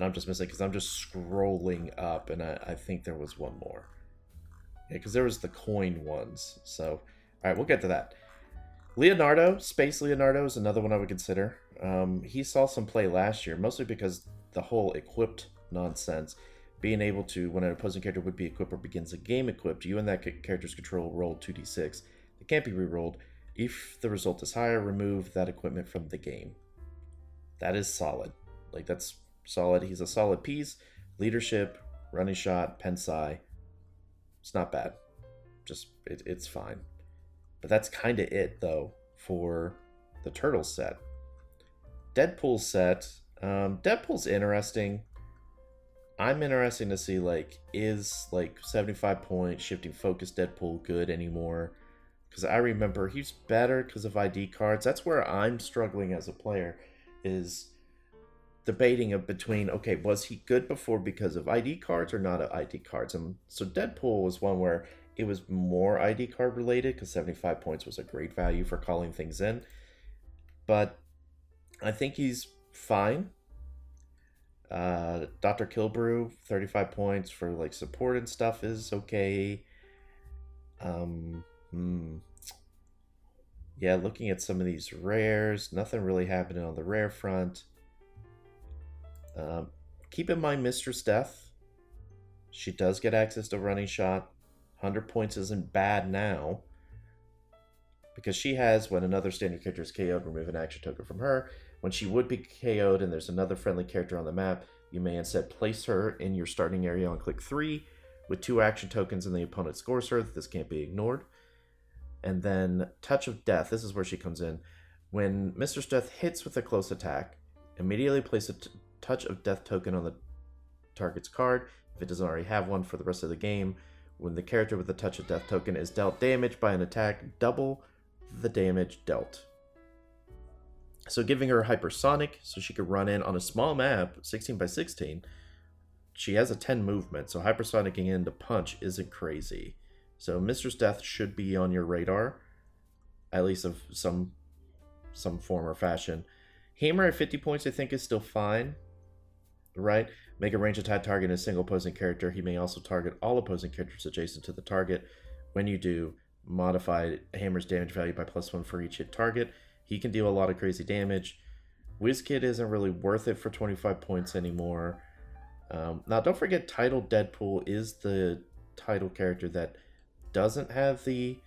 I'm just missing because I'm just scrolling up, and I think there was one more. Yeah, because there was the coin ones. So, all right, we'll get to that. Leonardo, Space Leonardo is another one I would consider. He saw some play last year, mostly because the whole equipped nonsense. Being able to, when an opposing character would be equipped or begins a game equipped, you and that character's control roll 2d6. It can't be re-rolled. If the result is higher, remove that equipment from the game. That is solid. Like, that's solid. He's a solid piece. Leadership, running shot, pensai. It's not bad. Just, it's fine. But that's kind of it, though, for the Turtle set. Deadpool set. Deadpool's interesting. I'm interested to see, like, is, like, 75 point shifting focus Deadpool good anymore? Because I remember he's better because of ID cards. That's where I'm struggling as a player, is debating between, okay, was he good before because of ID cards or not ID cards? And so Deadpool was one where it was more ID card related because 75 points was a great value for calling things in. But I think he's fine. Dr. Kilbrew, 35 points for like support and stuff is okay. Yeah, looking at some of these rares, nothing really happening on the rare front. Keep in mind Mistress Death. She does get access to running shot. 100 points isn't bad now, because she has, when another standard character is KO'd, remove an action token from her. When she would be KO'd and there's another friendly character on the map, you may instead place her in your starting area on click 3 with 2 action tokens and the opponent scores her. This can't be ignored. And then Touch of Death, this is where she comes in. When Mistress Death hits with a close attack, immediately place a Touch of Death token on the target's card, if it doesn't already have one, for the rest of the game. When the character with the Touch of Death token is dealt damage by an attack, double the damage dealt. So giving her hypersonic, so she could run in on a small map, 16 by 16. She has a 10 movement, so hypersonicing in to punch isn't crazy. So Mistress Death should be on your radar, at least of some form or fashion. Hammer at 50 points I think is still fine, right? Make a range attack target a single opposing character. He may also target all opposing characters adjacent to the target. When you do, modify Hammer's damage value by +1 for each hit target. He can deal a lot of crazy damage. WizKid isn't really worth it for 25 points anymore. Now, don't forget, Title Deadpool is the title character that doesn't have the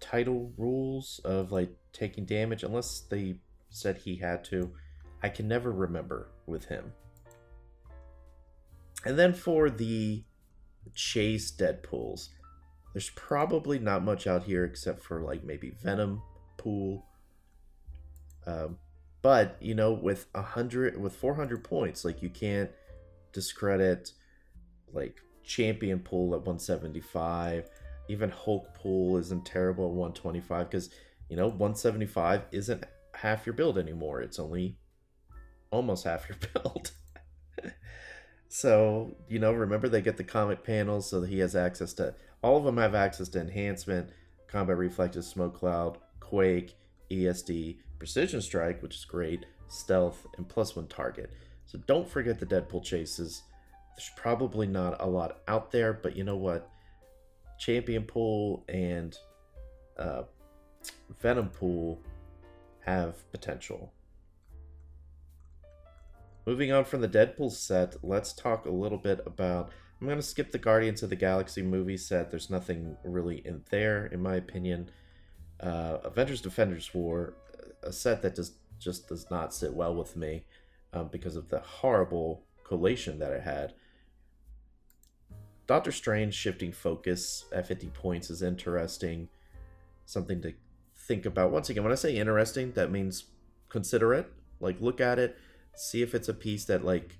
title rules of like taking damage, unless they said he had to. I can never remember with him. And then for the Chase Deadpools, there's probably not much out here except for like maybe Venom Pool. But you know, with 400 points, like, you can't discredit like Champion Pool at 175. Even Hulk Pool isn't terrible at 125, because, you know, 175 isn't half your build anymore. It's only almost half your build. So, you know, remember, they get the comic panels, so that he has access to, all of them have access to enhancement, combat reflexes, smoke cloud, quake, ESD, precision strike, which is great, stealth, and +1 target. So don't forget the Deadpool chases. There's probably not a lot out there, but you know what? Champion Pool and Venom Pool have potential. Moving on from the Deadpool set, let's talk a little bit about... I'm going to skip the Guardians of the Galaxy movie set. There's nothing really in there, in my opinion. Avengers Defenders War, a set that just does not sit well with me because of the horrible collation that it had. Doctor Strange shifting focus at 50 points is interesting. Something to think about. Once again, when I say interesting, that means consider it. Like, look at it. See if it's a piece that, like,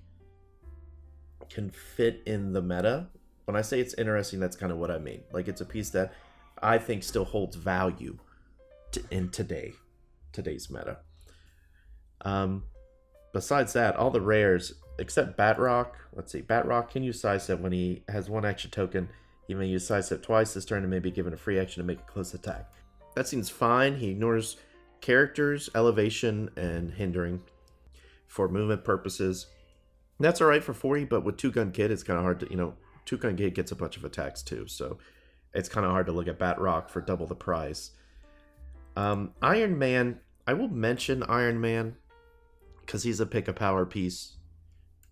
can fit in the meta. When I say it's interesting, that's kind of what I mean. Like, it's a piece that I think still holds value in today. today's meta. Besides that, all the rares, except Batrock, let's see, Batrock can use sidestep when he has one action token. He may use sidestep twice this turn and may be given a free action to make a close attack. That seems fine. He ignores characters, elevation, and hindering for movement purposes. That's alright for 40, but with 2-Gun Kid, it's kind of hard to, 2-Gun Kid gets a bunch of attacks too, so it's kind of hard to look at Batrock for double the price. Iron Man, I will mention Iron Man because he's a pick a power piece.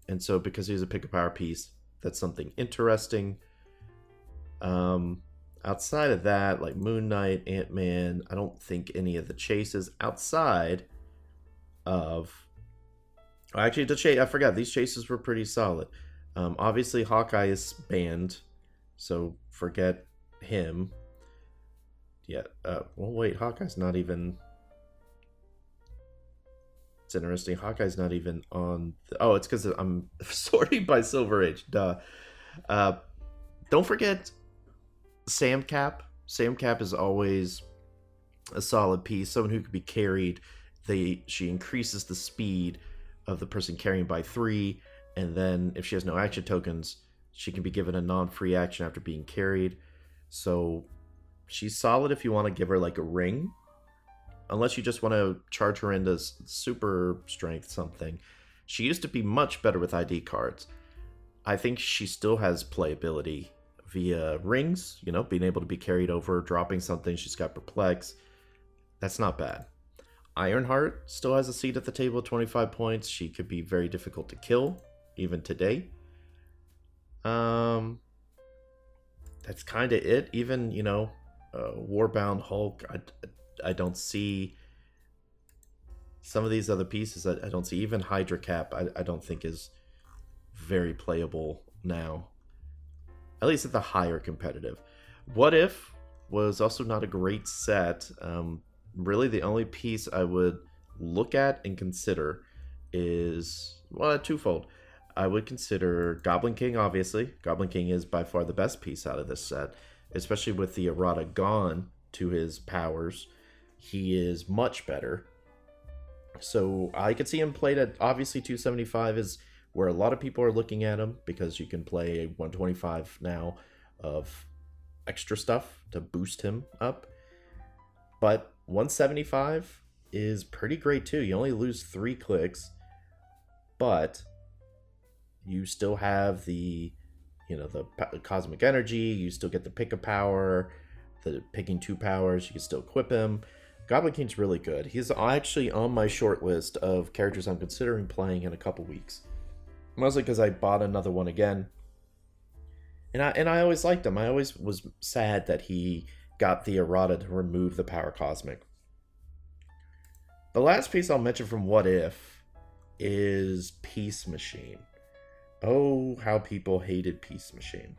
And so because he's a pick a power piece, that's something interesting. Outside of that, like Moon Knight, Ant-Man, I don't think any of the chases outside of... Actually, I forgot, these chases were pretty solid. Obviously, Hawkeye is banned, so forget him. Yeah, well, wait, Hawkeye's not even... It's interesting, Hawkeye's not even on... Oh, it's because I'm sorting by Silver Age, duh. Don't forget Sam Cap. Sam Cap is always a solid piece, someone who could be carried. She increases the speed of the person carrying by 3, and then if she has no action tokens, she can be given a non-free action after being carried. So she's solid if you want to give her like a ring, unless you just want to charge her into super strength something. She used to be much better with ID cards. I think she still has playability via rings, being able to be carried over, dropping something. She's got perplex. That's not bad. Ironheart still has a seat at the table at 25 points. She could be very difficult to kill, even today. That's kind of it. Even, Warbound Hulk, I don't see some of these other pieces. I don't see. Even Hydra Cap, I don't think is very playable now. At least at the higher competitive. What If was also not a great set. Really, the only piece I would look at and consider is, well, twofold. I would consider Goblin King, obviously. Goblin King is by far the best piece out of this set, especially with the errata gone to his powers. He is much better. So I could see him played at, obviously, 275 is where a lot of people are looking at him, because you can play 125 now of extra stuff to boost him up. But 175 is pretty great too. You only lose 3 clicks, but you still have the cosmic energy. You still get the pick a power, the picking 2 powers. You can still equip him. Goblin King's really good. He's actually on my short list of characters I'm considering playing in a couple weeks. Mostly because I bought another one again. And I always liked him. I always was sad that he got the errata to remove the power cosmic. The last piece I'll mention from What If is Peace Machine. Oh, how people hated Peace Machine.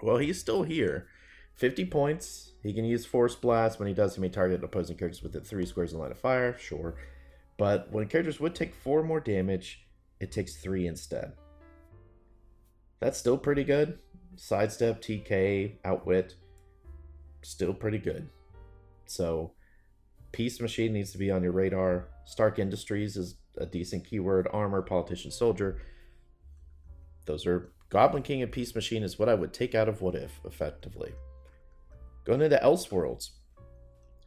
Well, he's still here. 50 points. He can use Force Blast. When he does, he may target opposing characters within 3 squares in line of fire. Sure. But when characters would take 4 more damage, it takes 3 instead. That's still pretty good. Sidestep, TK, Outwit. Still pretty good. So, Peace Machine needs to be on your radar. Stark Industries is a decent keyword. Armor, Politician, Soldier. Those are... Goblin King and Peace Machine is what I would take out of What If, effectively. Going into Elseworlds.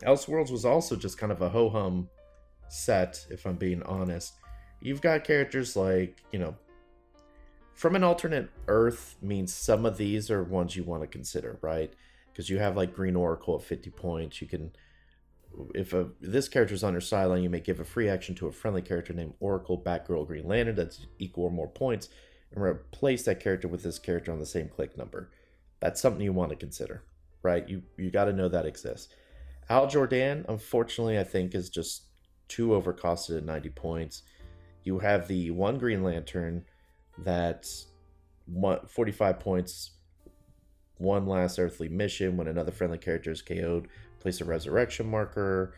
Elseworlds was also just kind of a ho-hum set, if I'm being honest. You've got characters like, from an alternate Earth means some of these are ones you want to consider, right? Because you have like Green Oracle at 50 points. You can, if this character's on your sideline, you may give a free action to a friendly character named Oracle, Batgirl, Green Lantern that's equal or more points, and replace that character with this character on the same click number. That's something you want to consider, right? You got to know that exists. Al Jordan, unfortunately, I think is just too overcosted at 90 points. You have the one Green Lantern that's 45 points, one last earthly mission. When another friendly character is KO'd, place a resurrection marker,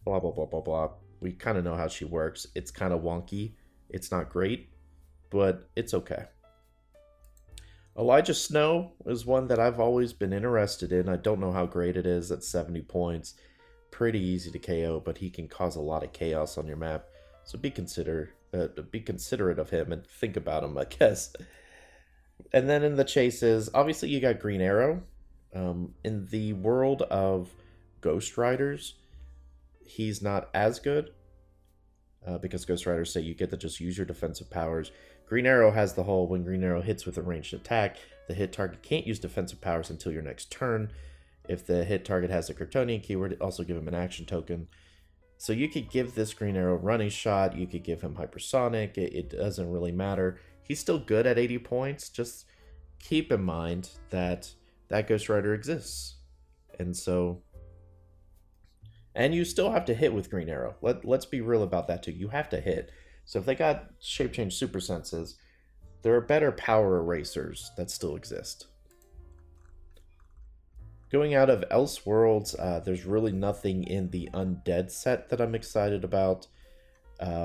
blah, blah, blah, blah, blah. We kind of know how she works. It's kind of wonky. It's not great, but it's okay. Elijah Snow is one that I've always been interested in. I don't know how great it is at 70 points. pretty easy to KO, but he can cause a lot of chaos on your map. So be considerate of him and think about him, I guess. And then in the chases, obviously you got Green Arrow. In the world of Ghost Riders, he's not as good. Because Ghost Riders say you get to just use your defensive powers. Green Arrow has the whole, when Green Arrow hits with a ranged attack, the hit target can't use defensive powers until your next turn. If the hit target has a Kryptonian keyword, also give him an action token. So you could give this Green Arrow running shot, you could give him hypersonic, it doesn't really matter. He's still good at 80 points, just keep in mind that that Ghost Rider exists. And so... And you still have to hit with Green Arrow. Let's be real about that too. You have to hit. So if they got shape change super senses, there are better power erasers that still exist. Going out of Elseworlds, there's really nothing in the Undead set that I'm excited about.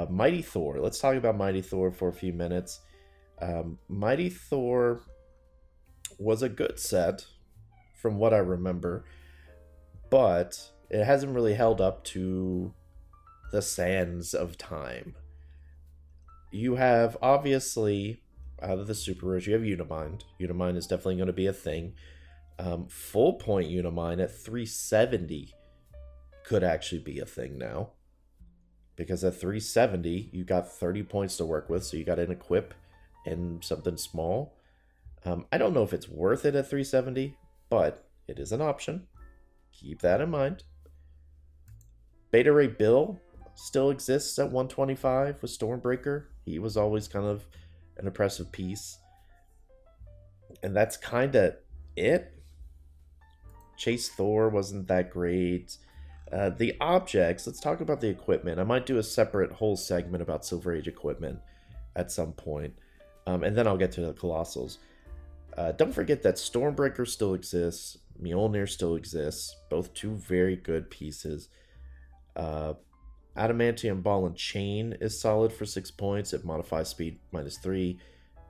Mighty Thor. Let's talk about Mighty Thor for a few minutes. Mighty Thor was a good set, from what I remember, but it hasn't really held up to the sands of time. You have, obviously, out of the superheroes, you have Unimind. Unimind is definitely going to be a thing. Full point Unimind at 370 could actually be a thing now. Because at 370, you got 30 points to work with, so you got an equip and something small. I don't know if it's worth it at 370, but it is an option. Keep that in mind. Beta Ray Bill still exists at 125 with Stormbreaker. He was always kind of an impressive piece. And that's kind of it. Chase Thor wasn't that great. The objects, let's talk about the equipment. I might do a separate whole segment about Silver Age equipment at some point. And then I'll get to the Colossals. Don't forget that Stormbreaker still exists. Mjolnir still exists. Both two very good pieces. Adamantium Ball and Chain is solid for 6 points. It modifies speed -3.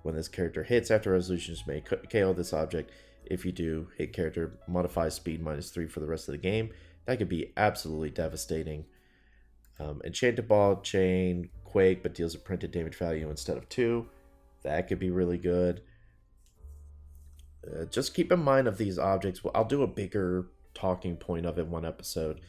When this character hits after resolution is made, KO this object. If you do, hit character modifies speed -3 for the rest of the game. That could be absolutely devastating. Enchanted Ball, Chain, Quake, but deals a printed damage value instead of 2. That could be really good. Just keep in mind of these objects. Well, I'll do a bigger talking point of it one episode.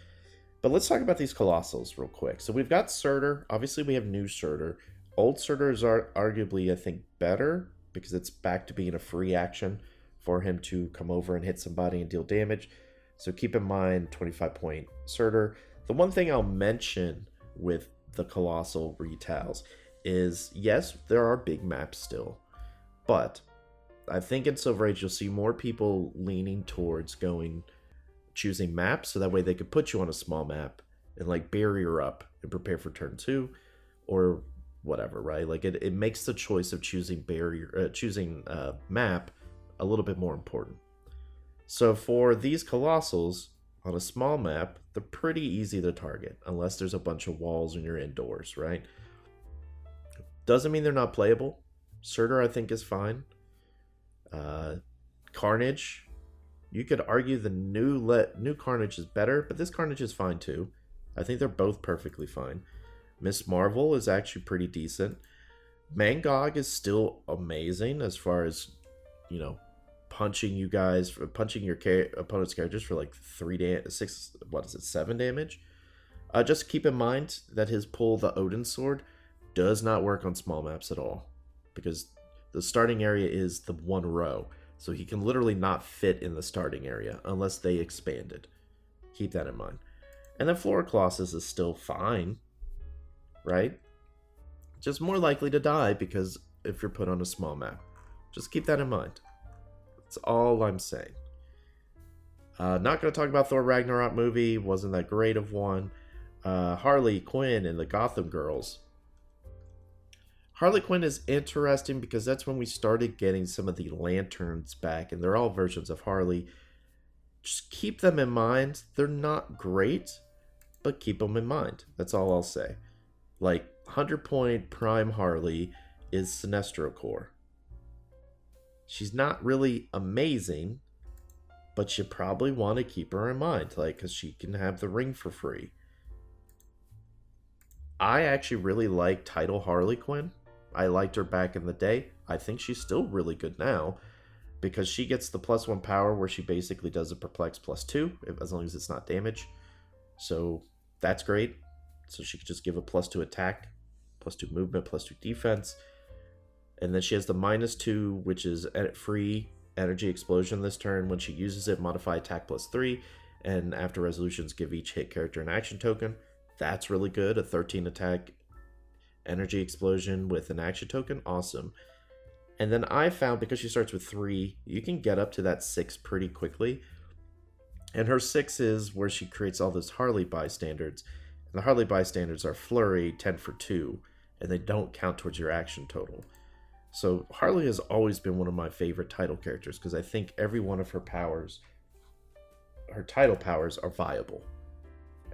But let's talk about these Colossals real quick. So we've got Surtur. Obviously, we have new Surtur. Old Surtur is arguably, I think, better because it's back to being a free action for him to come over and hit somebody and deal damage. So keep in mind 25-point Surtur. The one thing I'll mention with the Colossal retells is, yes, there are big maps still. But I think in Silver Age, you'll see more people leaning towards choosing maps, so that way they could put you on a small map and like barrier up and prepare for turn 2 or whatever, right? Like it makes the choice of choosing map a little bit more important. So for these Colossals on a small map, they're pretty easy to target unless there's a bunch of walls and you're indoors, right? Doesn't mean they're not playable. Surtur, I think, is fine. Carnage, you could argue the new Carnage is better, but this Carnage is fine too. I think they're both perfectly fine. Miss Marvel is actually pretty decent. Mangog is still amazing as far as, punching your opponent's characters for like 7 damage. Just keep in mind that his pull, the Odin Sword, does not work on small maps at all because the starting area is the 1 row. So he can literally not fit in the starting area unless they expanded. Keep that in mind. And then Flora Colossus is still fine, right? Just more likely to die because if you're put on a small map. Just keep that in mind. That's all I'm saying. Not going to talk about Thor Ragnarok movie. Wasn't that great of one. Harley Quinn and the Gotham Girls. Harley Quinn is interesting because that's when we started getting some of the lanterns back, and they're all versions of Harley. Just keep them in mind. They're not great, but keep them in mind. That's all I'll say. Like, 100-point Prime Harley is Sinestro Corps. She's not really amazing, but you probably want to keep her in mind, like, because she can have the ring for free. I actually really like Title Harley Quinn. I liked her back in the day. I think she's still really good now because she gets the +1 power where she basically does a perplex +2 as long as it's not damage. So that's great. So she could just give a +2 attack, +2 movement, +2 defense. And then she has the -2, which is free energy explosion this turn. When she uses it, modify attack +3. And after resolutions, give each hit character an action token. That's really good. A 13 attack energy explosion with an action token. Awesome. And then I found, because she starts with 3, you can get up to that 6 pretty quickly. And her 6 is where she creates all those Harley bystanders. And the Harley bystanders are flurry, 10 for 2, and they don't count towards your action total. So Harley has always been one of my favorite title characters because I think every one of her powers, her title powers, are viable.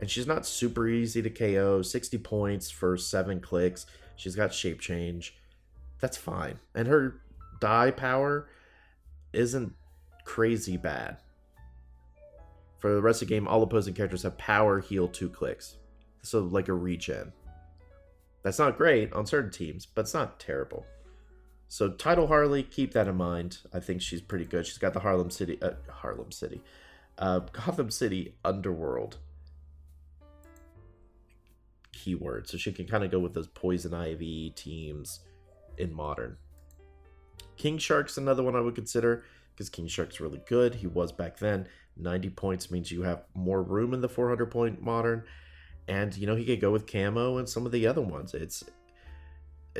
And she's not super easy to KO. 60 points for 7 clicks. She's got shape change. That's fine. And her die power isn't crazy bad. For the rest of the game, all opposing characters have power heal 2 clicks. So like a regen. That's not great on certain teams, but it's not terrible. So Title Harley, keep that in mind. I think she's pretty good. She's got the Gotham City Underworld keyword, so she can kind of go with those Poison Ivy teams in Modern. King Shark's another one I would consider because King Shark's really good. He was back then. 90 points means you have more room in the 400 point Modern, and you know he could go with camo and some of the other ones. It's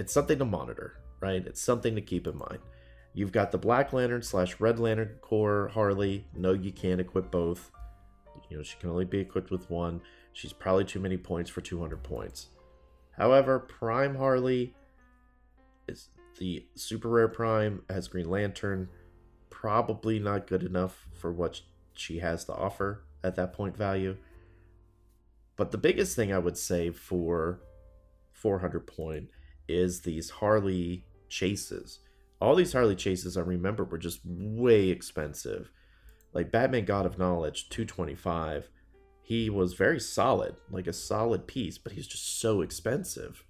something to monitor, right? It's something to keep in mind. You've got the Black Lantern / Red Lantern Core Harley. No, you can't equip both. You know, she can only be equipped with one. She's probably too many points for 200 points. However, Prime Harley is the super rare Prime, has Green Lantern. Probably not good enough for what she has to offer at that point value. But the biggest thing I would say for 400 point is these Harley chases. All these Harley chases, I remember, were just way expensive. Like Batman God of Knowledge, 225. He was very solid, like a solid piece, but he's just so expensive.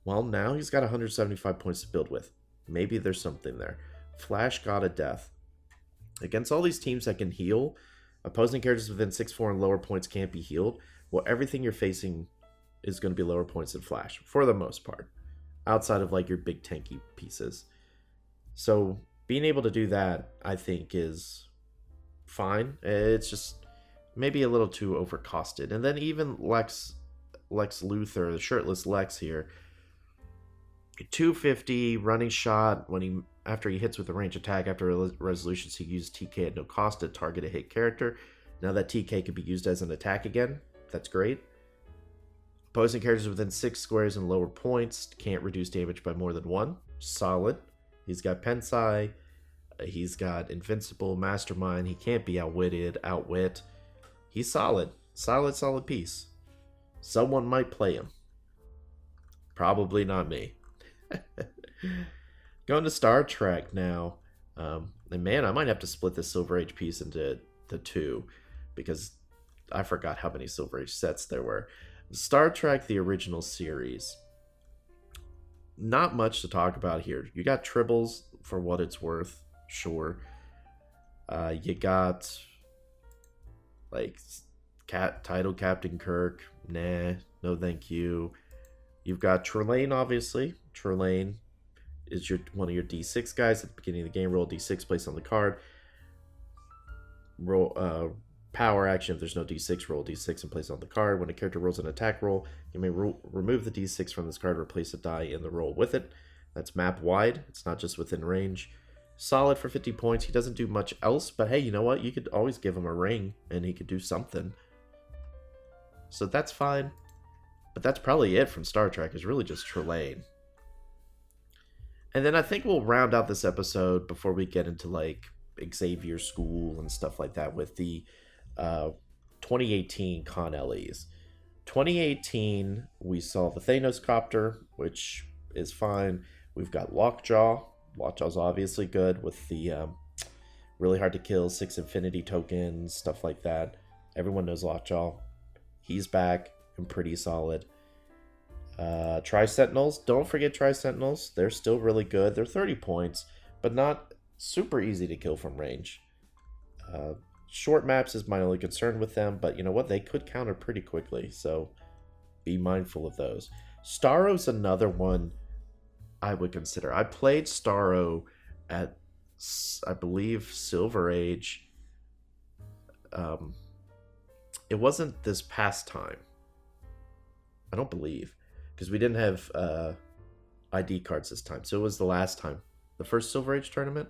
Well, now he's got 175 points to build with. Maybe there's something there. Flash God of Death. Against all these teams that can heal, opposing characters within 6/4 and lower points can't be healed. Well, everything you're facing is going to be lower points than Flash, for the most part. Outside of like your big tanky pieces. So being able to do that, I think, is fine. It's just maybe a little too overcosted. And then even Lex Luthor, the shirtless Lex here, 250 running shot after he hits with a range attack. After resolutions, he used TK at no cost to target a hit character. Now that TK can be used as an attack again. That's great. Opposing characters within 6 squares and lower points can't reduce damage by more than 1. Solid. He's got Pensai. He's got Invincible, Mastermind. He can't be outwit. He's solid. Solid piece. Someone might play him. Probably not me. Going to Star Trek now. And man, I might have to split this Silver Age piece into 2 because I forgot how many Silver Age sets there were. Star Trek, the original series. Not much to talk about here. You got Tribbles for what it's worth, sure. You got like title Captain Kirk. Nah, no thank you. You've got Trelane, obviously. Trelane is one of your D6 guys at the beginning of the game. Roll D6, place on the card. Roll power action. If there's no D6, roll D6 and place it on the card. When a character rolls an attack roll, you may remove the D6 from this card, replace a die in the roll with it. That's map wide. It's not just within range. Solid for 50 points. He doesn't do much else, but hey, you know what? You could always give him a ring and he could do something. So that's fine. But that's probably it from Star Trek, is really just Trelane. And then I think we'll round out this episode before we get into like Xavier School and stuff like that with the 2018 Con LEs. 2018, we saw the Thanos Copter, which is fine. We've got Lockjaw. Lockjaw's obviously good with the Really hard to kill, 6 infinity tokens, stuff like that. Everyone knows Lockjaw. He's back and pretty solid. Tri-Sentinels, don't forget Tri-Sentinels. They're still really good. They're 30 points, but not super easy to kill from range. Short maps is my only concern with them, but you know what? They could counter pretty quickly, so be mindful of those. Starro's another one I would consider. I played Starro at, I believe, Silver Age. It wasn't this past time. I don't believe, because we didn't have ID cards this time. So it was the last time. The first Silver Age tournament?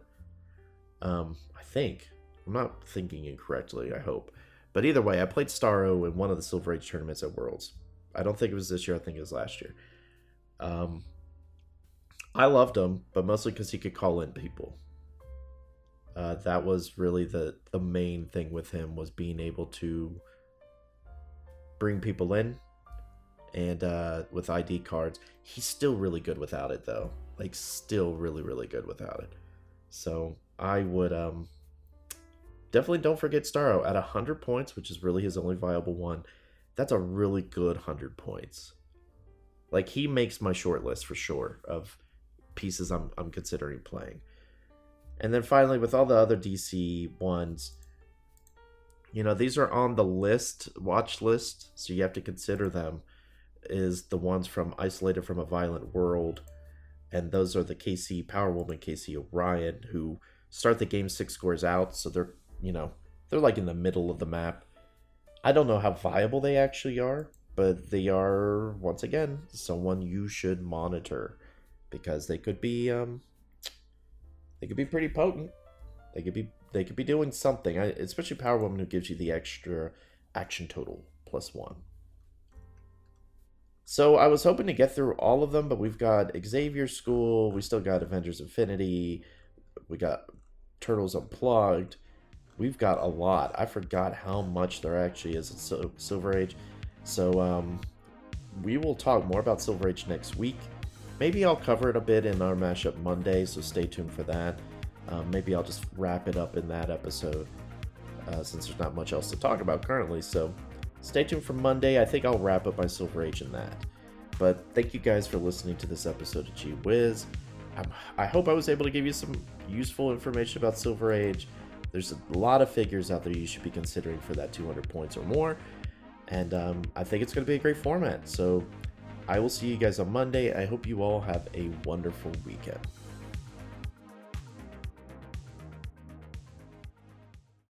I think. I'm not thinking incorrectly, I hope. But either way, I played Starro in one of the Silver Age tournaments at Worlds. I don't think it was this year. I think it was last year. I loved him, but mostly because he could call in people. That was really the main thing with him, was being able to bring people in. And with ID cards, he's still really good without it, though. Like, still really, really good without it. So I would definitely don't forget Starro at 100 points, which is really his only viable one. That's a really good 100 points. Like, he makes my short list for sure of pieces I'm considering playing. And then finally, with all the other DC ones, you know, these are on the list, watch list, so you have to consider them, is the ones from Isolated from a Violent World. And those are the KC Power Woman, KC Orion, who start the game 6 scores out, so they're, you know, they're like in the middle of the map. I don't know how viable they actually are, but they are, once again, someone you should monitor, because they could be pretty potent. They could be doing something. Especially Power Woman, who gives you the extra action total +1. So I was hoping to get through all of them, but we've got Xavier School, we still got Avengers Infinity, we got Turtles Unplugged. We've got a lot. I forgot how much there actually is in Silver Age. So we will talk more about Silver Age next week. Maybe I'll cover it a bit in our mashup Monday, so stay tuned for that. Maybe I'll just wrap it up in that episode, since there's not much else to talk about currently. So stay tuned for Monday. I think I'll wrap up my Silver Age in that. But thank you guys for listening to this episode of Gee Whiz. I hope I was able to give you some useful information about Silver Age. There's a lot of figures out there you should be considering for that 200 points or more. And I think it's going to be a great format. So I will see you guys on Monday. I hope you all have a wonderful weekend.